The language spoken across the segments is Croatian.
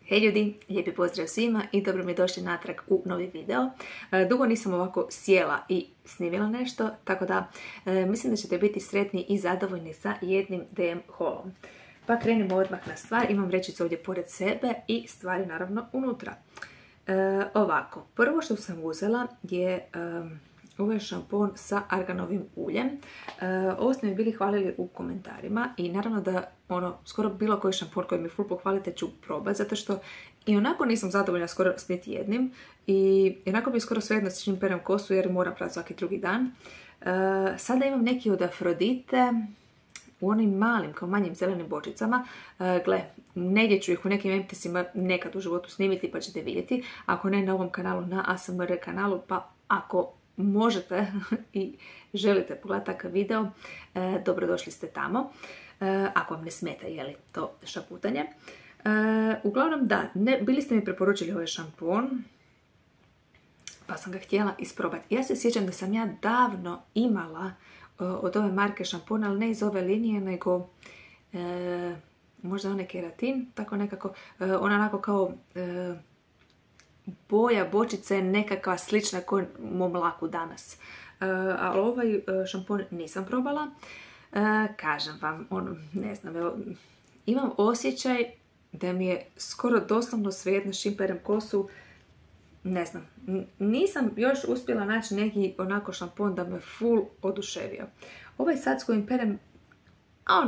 Hej ljudi, lijepi pozdrav svima i dobro mi došli natrag u novi video. Dugo nisam ovako sjela i snimila nešto, tako da mislim da ćete biti sretni i zadovoljni sa jednim DM haulom. Pa krenimo odmah na stvar, imam vrećicu ovdje pored sebe i stvari naravno unutra. Ovako, prvo što sam uzela je ovaj šampon sa arganovim uljem. Ovo ste mi bili hvalili u komentarima i naravno da skoro bilo koji šampon koji mi full pohvalite ću probati, zato što i onako nisam zadovoljna skoro s niti jednim i onako bi skoro svejedno s čim perem kosu jer moram prati svaki drugi dan. Sada imam neki od Afrodite u onim malim, kao manjim zelenim bočicama. Gle, negdje ću ih u nekim emptisima nekad u životu snimiti pa ćete vidjeti. Ako ne na ovom kanalu, na ASMR kanalu, pa ako možete i želite pogledati takav video, dobrodošli ste tamo. Ako vam ne smeta, jeli, to šaputanje. Uglavnom da, bili ste mi preporučili ovaj šampon, pa sam ga htjela isprobati. Ja se sjećam da sam ja davno imala od ove marke šampona, ali ne iz ove linije, nego možda onaj keratin, tako nekako, ona onako kao boja bočice je nekakva slična kao mom laku danas. Ali ovaj šampon nisam probala. Kažem vam, ne znam, imam osjećaj da mi je skoro doslovno svejedno s čim perem kosu. Ne znam, nisam još uspjela naći neki onako šampon da me full oduševio. Ovaj sad s kojim perem,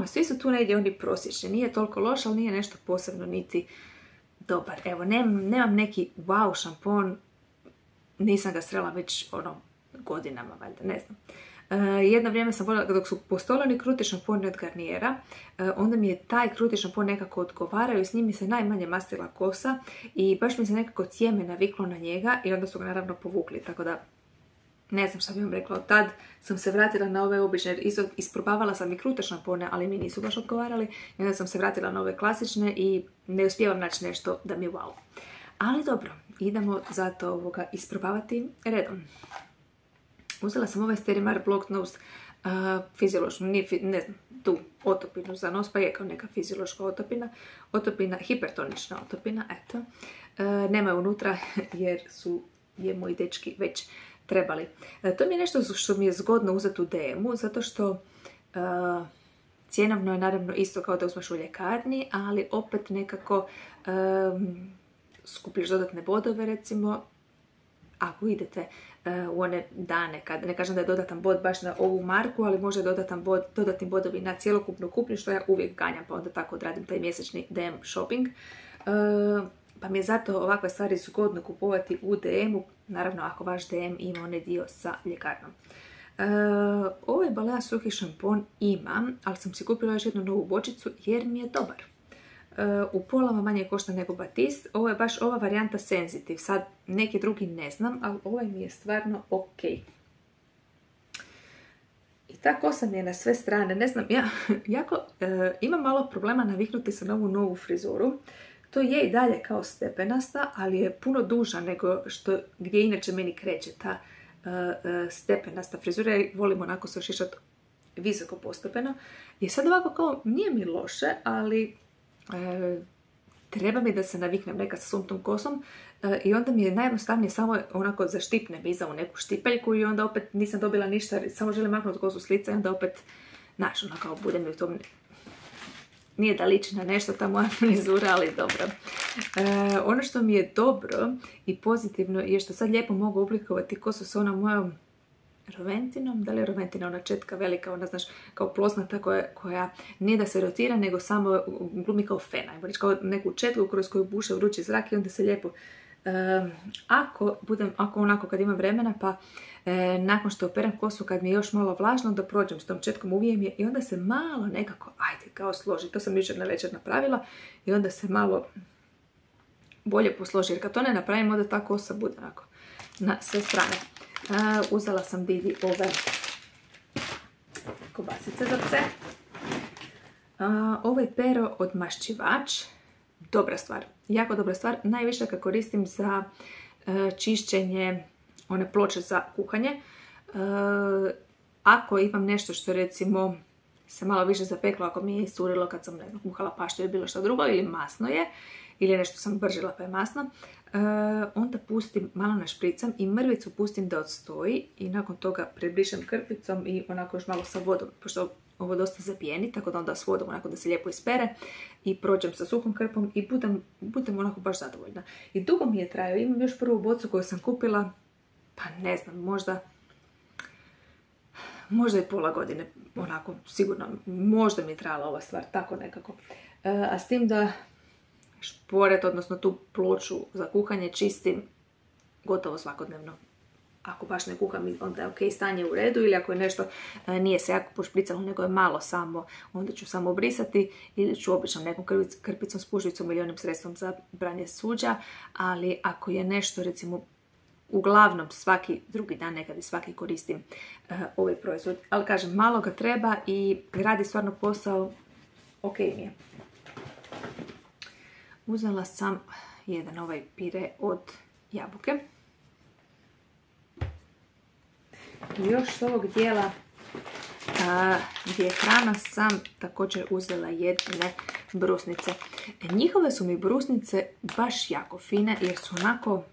svi su tu negdje oni prosječni, nije toliko loš, ali nije nešto posebno niti dobar. Evo, nemam neki wow šampon, nisam ga srela već godinama, valjda, ne znam. Jedno vrijeme sam voljela, dok su postojali kruti šamponi od Garniera, onda mi je taj kruti šampon nekako odgovarao i s njim mi se najmanje mastila kosa i baš mi se nekako tijeme naviklo na njega i onda su ga naravno povukli, tako da ne znam šta bih vam rekla. Od tad sam se vratila na ove obične, isprobavala sam i krute šampone, ali mi nisu baš odgovarali i onda sam se vratila na ove klasične i ne uspijevam naći nešto da mi je wow. Ali dobro, idemo zato ovoga isprobavati redom. Uzela sam ovaj Sterimar Blocked Nose fiziološku, ne znam, tu otopinu za nos, pa je kao neka fiziološka otopina, hipertonična otopina, eto. Nema je unutra jer je moji dečki već trebali. To mi je nešto što mi je zgodno uzeti u DM-u, zato što cjenovno je naravno isto kao da uzmeš u ljekarni, ali opet nekako skupiš dodatne bodove, recimo, ako idete u one dane, kad ne kažem da je dodatan bod baš na ovu marku, ali može dodatni bodovi na cjelokupnu kupnju, što ja uvijek ganjam, pa onda tako odradim taj mjesečni DM shopping. Pa mi je zato ovakve stvari zgodno kupovati u DM-u, naravno ako vaš DM ima onaj dio sa ljekarnom. Ovaj Balea suhi šampon imam, ali sam si kupila još jednu novu bočicu jer mi je dobar. U polama manje košta nego Batiste. Ovo je baš ova varijanta Sensitive. Sad neki drugi ne znam, ali ovaj mi je stvarno ok. I ta kosa mi je na sve strane. Ne znam, ja imam malo problema naviknuti se na ovu novu frizuru. To je i dalje kao stepenasta, ali je puno duža nego gdje inače meni kreće ta stepenasta frizura. Ja volim onako se ošišati visoko postepeno. I sad ovako kao, nije mi loše, ali treba mi da se naviknem nekad sa svom tom kosom i onda mi je najjednostavnije samo onako zaštipnem iza u neku štipeljku i onda opet nisam dobila ništa, samo želim maknuti kosu s lica i onda opet, znaš, kao budem mi u tom, nije da liči na nešto ta moja frizura, ali dobro. Ono što mi je dobro i pozitivno je što sad lijepo mogu oblikovati kosu s onom mojom roventinom, da li je roventina ona četka velika, ona znaš kao plosnata koja nije da se rotira nego samo glumi kao fena, kao neku četku kroz koju buše vrući zrak i onda se lijepo ako onako kad imam vremena pa nakon što operam kosu kad mi je još malo vlažno onda prođem s tom četkom, uvijem je i onda se malo nekako kao složi, to sam jučer na večer napravila i onda se malo bolje posloži jer kad to ne napravim onda ta kosa bude onako na sve strane. Uzela sam Didi ove kobasice za pse. Ovaj pero odmašćivač, dobra stvar, jako dobra stvar. Najviše ga koristim za čišćenje one ploče za kuhanje. Ako imam nešto što recimo se malo više zapeklo, ako mi je iscurilo kad sam kuhala paštu ili bilo što drugo, ili masno je, ili nešto sam bržila pa je masno, onda pustim, malo našpricam i mrvicu pustim da odstoji i nakon toga prebrišem krpicom i onako još malo sa vodom, pošto ovo dosta zapijeni, tako da onda s vodom onako da se lijepo ispere i prođem sa suhom krpom i budem onako baš zadovoljna. I dugo mi je trajao, imam još prvu bocu koju sam kupila, pa ne znam, možda i pola godine, onako sigurno, možda mi je trajala ova stvar, tako nekako. A s tim da šporet, odnosno tu ploču za kuhanje čistim gotovo svakodnevno. Ako baš ne kuham, onda je ok, stanje u redu, ili ako je nešto nije se jako pošpricalo, nego je malo samo, onda ću samo obrisati ili ću obično nekom krpicom, spužvicom ili onim sredstvom za branje suđa, ali ako je nešto, recimo, uglavnom svaki drugi dan, nekad i svaki koristim ovaj proizvod. Ali kažem, malo ga treba i radi stvarno posao, ok mi je. Uzela sam jedan ovaj pire od jabuke. I još s ovog dijela gdje je hrana sam također uzela jedne brusnice. Njihove su mi brusnice baš jako fine jer su onako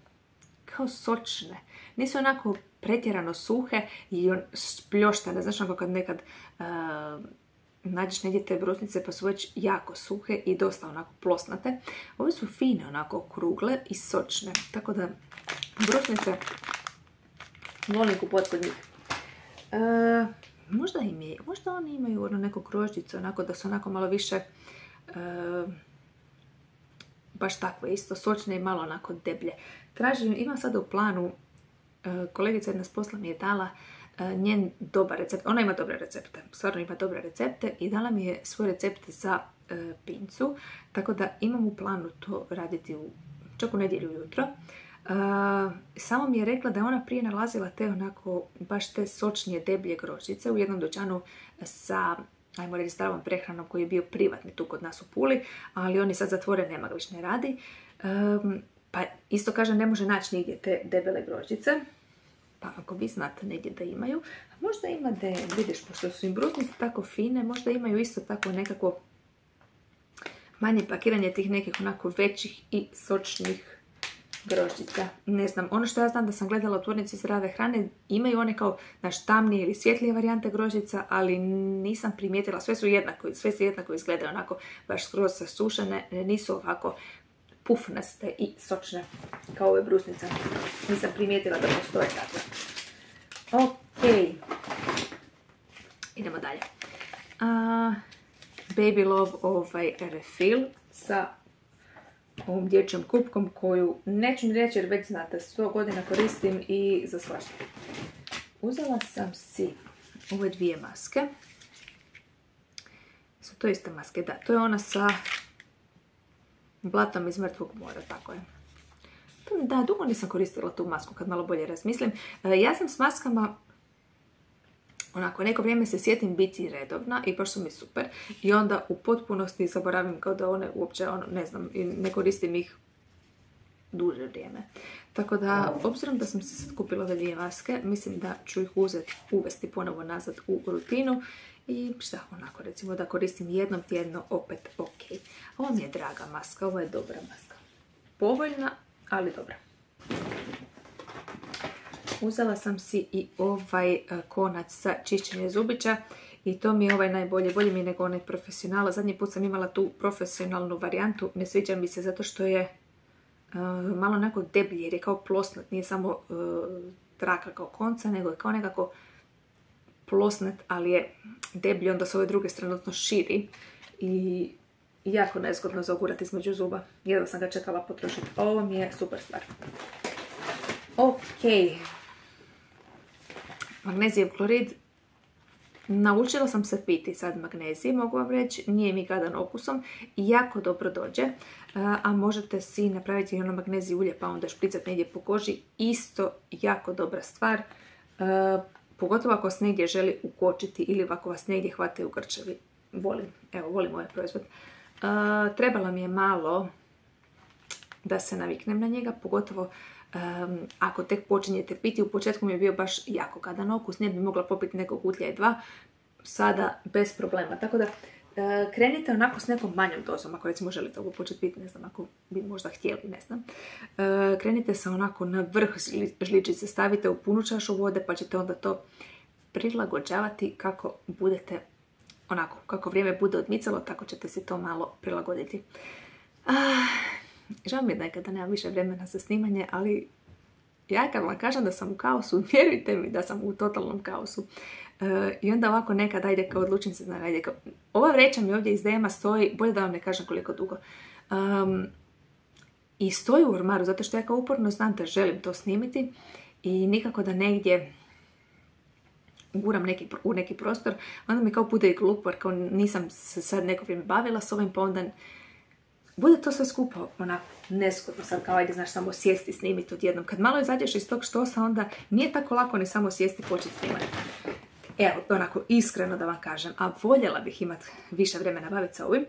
kao sočne. Nisu onako pretjerano suhe i spljoštane. Znaš onako kad nekad nađeš negdje te brusnice pa su već jako suhe i dosta onako plosnate. Ove su fine, onako okrugle i sočne. Tako da brusnice volim kupovat kod njih. Možda oni imaju ono neko grožđicu, onako da su onako malo više baš takve, isto sočne i malo onako deblje. Imam sada u planu, kolegica jedna s posla mi je dala njen dobar recept. Ona ima dobre recepte, stvarno ima dobre recepte i dala mi je svoj recept za pincu, tako da imam u planu to raditi čak u nedjelju ujutro. Samo mi je rekla da je ona prije nalazila te onako baš te sočnije deblje grožđice u jednom dućanu sa, ajmo reći, zdravom prehranom koji je bio privatni tu kod nas u Puli, ali on je sad zatvoren, nema ga više, ne radi. Pa isto kaže, ne može naći nigdje te debele grožđice. Pa ako vi znate negdje da imaju, možda ima da vidiš, pošto su im brusnice tako fine, možda imaju isto tako nekako manje pakiranje tih nekih onako većih i sočnih grožđica. Ne znam, ono što ja znam da sam gledala u tvornici zdrave hrane, imaju one kao naš tamnije ili svjetlije varijante grožđica, ali nisam primijetila, sve su jednako izgledaju onako baš skroz sasušene, nisu ovako pufnaste i sočne kao ove brusnice. Nisam primijetila da postoje takve. Ok. Idemo dalje. Baby Love refill sa ovom dječjom kupkom koju neću ni reći jer već znate, 100 godina koristim i za svašta. Uzela sam si ove dvije maske. Su to iste maske? Da, to je ona sa blatom iz mrtvog mora, tako je. Da, dugo nisam koristila tu masku kad malo bolje razmislim. Ja sam s maskama onako, neko vrijeme se sjetim biti redovna i baš su mi super. I onda u potpunosti zaboravim kao da one uopće, ne znam, ne koristim ih duže vrijeme. Tako da, obzirom da sam se sad kupila ove dvije maske, mislim da ću ih uvesti ponovo nazad u rutinu. I šta, onako recimo da koristim jednom tjedno, opet ok. Ovo mi je draga maska, ovo je dobra maska. Povoljna, ali dobra. Uzela sam si i ovaj konac za čišćenje zubića i to mi je ovaj najbolji, bolji mi je nego onaj profesionala. Zadnji put sam imala tu profesionalnu varijantu, ne sviđa mi se zato što je malo onako deblji jer je kao plosnat, nije samo traka kao konca, nego je kao nekako plosnat, ali je deblji, onda s ove druge strane odnosno širi i jako nezgodno za ugurati između zuba. Jedva sam ga čekala potrošiti. Ovo mi je super stvar. Ok. Magnezijev klorid. Naučila sam se piti sad magnezije, mogu vam reći. Nije mi gadan okusom i jako dobro dođe. A možete si napraviti ono magnezij ulje pa onda špricati negdje po koži. Isto jako dobra stvar. Pogotovo ako vas negdje želi ukočiti ili ako vas negdje hvataju grčevi. Volim ovaj proizvod. Trebala mi je malo da se naviknem na njega, pogotovo ako tek počinjete piti. U početku mi je bio baš jako gadan okus, ne bi mogla popiti nekog utlja i dva, sada bez problema. Tako da krenite onako s nekom manjom dozom, ako recimo želite ovo početi piti, ne znam, ako bi možda htjeli, ne znam. Krenite se onako na vrh žličice, stavite u punu čašu vode, pa ćete onda to prilagođavati kako budete, onako, kako vrijeme bude odmicalo, tako ćete si to malo prilagoditi. Žao mi je nekada nemam više vremena za snimanje, ali ja kad vam kažem da sam u kaosu, vjerujte mi da sam u totalnom kaosu. I onda ovako nekad, ajde kao odlučim se, ajde kao, ova vreća mi ovdje iz DM-a stoji, bolje da vam ne kažem koliko dugo. I stoji u ormaru, zato što ja kao uporno znam da želim to snimiti i nikako da negdje guram u neki prostor, onda mi kao bude i glupo, jer kao nisam se sad neko vrijeme bavila s ovim, pa onda bude to sve skupo, onako, nezgodno sad, kao ajde, znaš, samo sjesti, snimiti odjednom. Kad malo izađeš iz tog štosa, onda nije tako lako ni samo sjesti i početi snimati. Evo, onako, iskreno da vam kažem, a voljela bih imati više vremena baviti se ovim.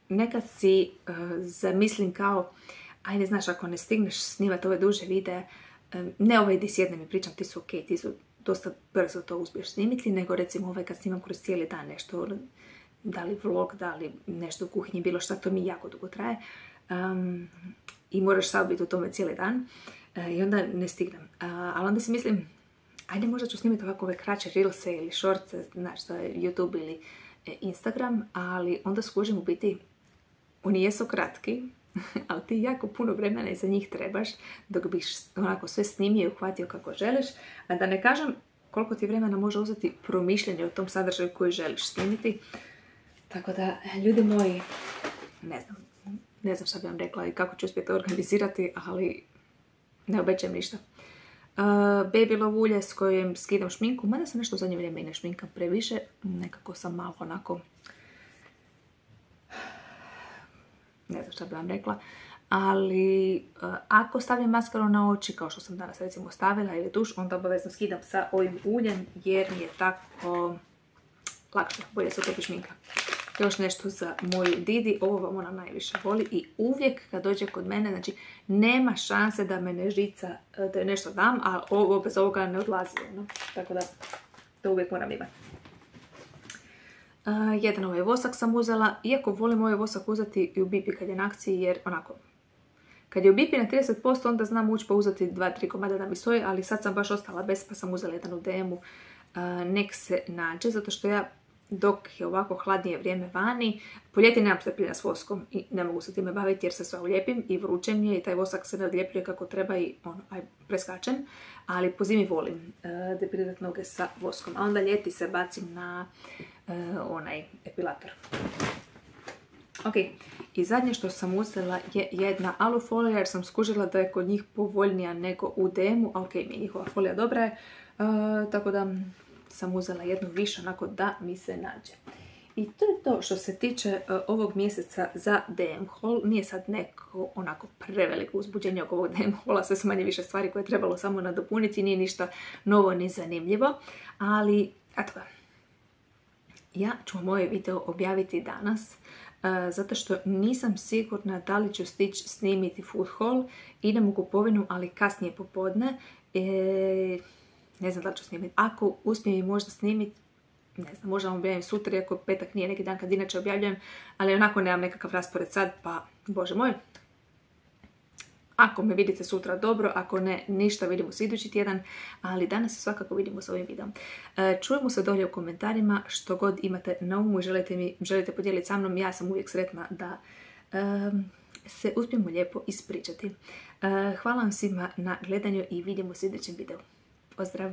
Nekad si zamislim kao, ajde, znaš, ako ne stigneš snimati ove duže videe, ne ovaj gdje sjednem i pričam, ti su ok, ti su dosta brzo to uspješ snimiti, nego recimo ovaj kad snimam kroz cijeli dan nešto, da li vlog, da li nešto u kuhinji, bilo šta, to mi jako dugo traje. I moraš sad biti u tome cijeli dan. I onda ne stignem. Ali onda si mislim, ajde možda ću snimiti ovako ove kraće reelse ili shortse, znaš, za YouTube ili Instagram, ali onda skužim u biti, oni jesu kratki, ali ti jako puno vremena i za njih trebaš dok biš onako sve snimio i uhvatio kako želiš. A da ne kažem koliko ti vremena može uzeti promišljanje o tom sadržaju koji želiš snimiti. Tako da, ljudi moji, ne znam šta bi vam rekla i kako ću uspjeti organizirati, ali ne obećajem ništa. Baby Love ulje s kojim skidam šminku, mada se nešto u zadnje vrijeme i ne šminkam previše, nekako sam malo onako, ne znam šta bi vam rekla, ali ako stavljam maskaru na oči, kao što sam danas recimo stavila, ili tuš, onda obavezno skidam sa ovim uljem, jer mi je tako lakše, bolje se utopi šminka. Još nešto za moju Didi, ovo vam ona najviše voli i uvijek kad dođe kod mene, znači nema šanse da me ne žica, da joj nešto dam, a ovo bez ovoga ne odlazi. No? Tako da to uvijek moram imati. Jedan ovaj vosak sam uzela, iako volim ovaj vosak uzeti i u Bipi kad je na akciji, jer onako, kad je u Bipi na 30%, onda znam ući pa uzeti 2-3 komada da mi stoji, ali sad sam baš ostala bez, pa sam uzela jedan u DM-u. Nek se nađe, zato što ja dok je ovako hladnije vrijeme vani, po ljeti nemam strpljenja s voskom i ne mogu se time baviti jer se sve uljepim i vruće mi je i taj vosak se ne odljepljuje kako treba i preskačem, ali po zimi volim depilirati noge sa voskom, a onda ljeti se bacim na onaj epilator. Ok, i zadnje što sam uzela je jedna alufolija jer sam skužila da je kod njih povoljnija nego u DM-u, a ok, mi je njihova folija dobra je, tako da sam uzela jednu više onako da mi se nađe. I to je to što se tiče ovog mjeseca za DM haul. Nije sad neko onako preveliko uzbuđenje oko ovog DM haula, sve su manje više stvari koje je trebalo samo nadopuniti, nije ništa novo ni zanimljivo, ali eto ga. Ja ću moje video objaviti danas, zato što nisam sigurna da li ću stići snimiti food haul. Idem u kupovinu, ali kasnije popodne. Ne znam da li ću snimiti. Ako uspijem i možda snimiti, ne znam, možda vam objavim sutra, iako petak nije neki dan kad inače objavljujem, ali onako nemam nekakav raspored sad, pa bože moj. Ako me vidite sutra dobro, ako ne, ništa, vidimo se idući tjedan, ali danas se svakako vidimo s ovim videom. Čujemo se dolje u komentarima, što god imate na umu i želite podijeliti sa mnom, ja sam uvijek sretna da se uspijemo lijepo ispričati. Hvala vam svima na gledanju i vidimo se u idućem videu. Pozdrav!